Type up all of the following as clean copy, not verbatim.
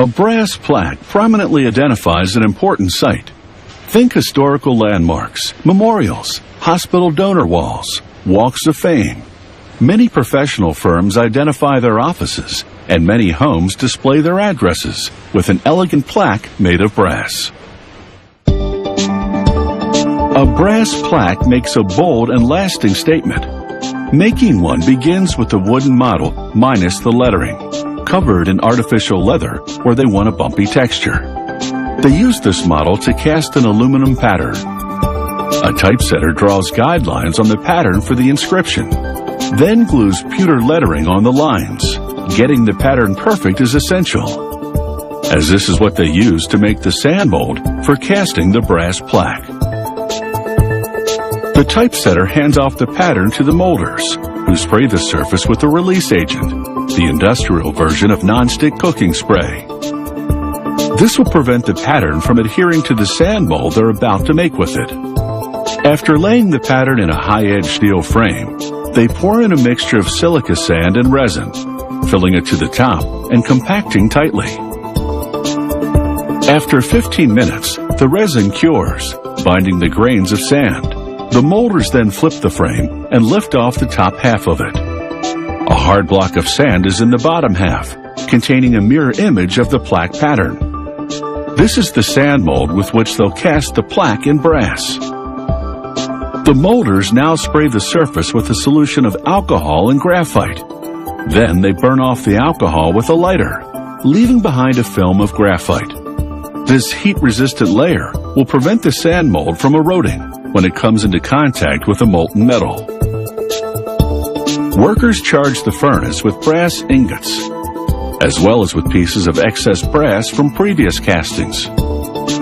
A brass plaque prominently identifies an important site. Think historical landmarks, memorials, hospital donor walls, walks of fame. Many professional firms identify their offices, and many homes display their addresses with an elegant plaque made of brass. A brass plaque makes a bold and lasting statement. Making one begins with the wooden model minus the lettering, covered in artificial leather where they want a bumpy texture. They use this model to cast an aluminum pattern. A typesetter draws guidelines on the pattern for the inscription, then glues pewter lettering on the lines. Getting the pattern perfect is essential, as this is what they use to make the sand mold for casting the brass plaque. The typesetter hands off the pattern to the molders, who spray the surface with a release agent, the industrial version of non-stick cooking spray. This will prevent the pattern from adhering to the sand mold they're about to make with it. After laying the pattern in a high-edge steel frame, they pour in a mixture of silica sand and resin, filling it to the top and compacting tightly. After 15 minutes, the resin cures, binding the grains of sand. The molders then flip the frame and lift off the top half of it. A hard block of sand is in the bottom half, containing a mirror image of the plaque pattern. This is the sand mold with which they'll cast the plaque in brass. The molders now spray the surface with a solution of alcohol and graphite. Then they burn off the alcohol with a lighter, leaving behind a film of graphite. This heat-resistant layer will prevent the sand mold from eroding when it comes into contact with a molten metal. Workers charge the furnace with brass ingots, as well as with pieces of excess brass from previous castings.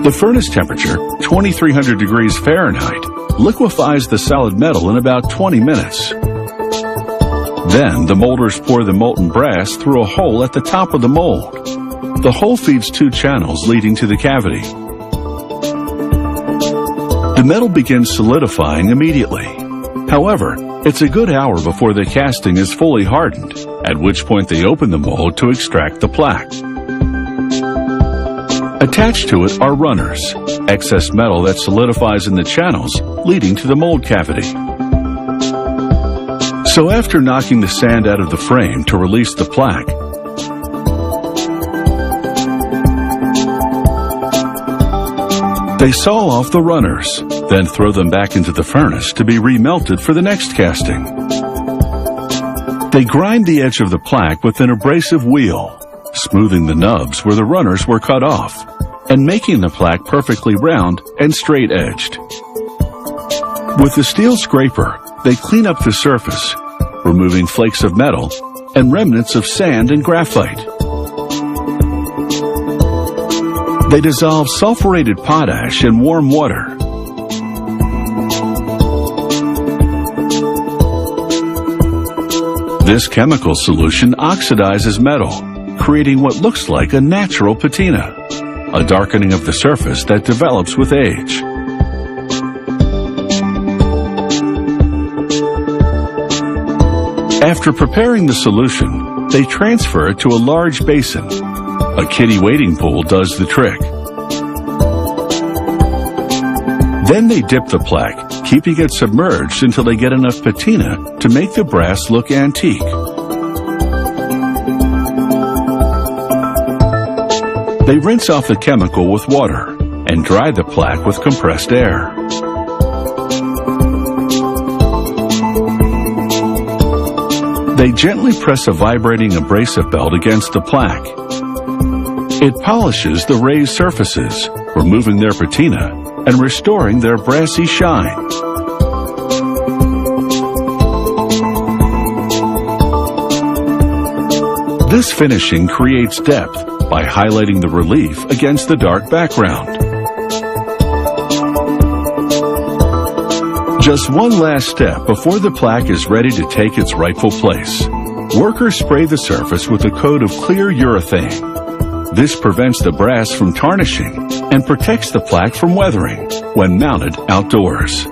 The furnace temperature, 2300 degrees Fahrenheit, liquefies the solid metal in about 20 minutes. Then the molders pour the molten brass through a hole at the top of the mold. The hole feeds two channels leading to the cavity. The metal begins solidifying immediately. However, it's a good hour before the casting is fully hardened, at which point they open the mold to extract the plaque. Attached to it are runners, excess metal that solidifies in the channels leading to the mold cavity. So after knocking the sand out of the frame to release the plaque, they saw off the runners, then throw them back into the furnace to be remelted for the next casting. They grind the edge of the plaque with an abrasive wheel, smoothing the nubs where the runners were cut off, and making the plaque perfectly round and straight-edged. With the steel scraper, they clean up the surface, removing flakes of metal and remnants of sand and graphite. They dissolve sulfurated potash in warm water. This chemical solution oxidizes metal, creating what looks like a natural patina, a darkening of the surface that develops with age. After preparing the solution, they transfer it to a large basin. A kiddie wading pool does the trick. Then they dip the plaque, keeping it submerged until they get enough patina to make the brass look antique. They rinse off the chemical with water and dry the plaque with compressed air. They gently press a vibrating abrasive belt against the plaque. It polishes the raised surfaces, removing their patina and restoring their brassy shine. This finishing creates depth by highlighting the relief against the dark background. Just one last step before the plaque is ready to take its rightful place. Workers spray the surface with a coat of clear urethane. This prevents the brass from tarnishing and protects the plaque from weathering when mounted outdoors.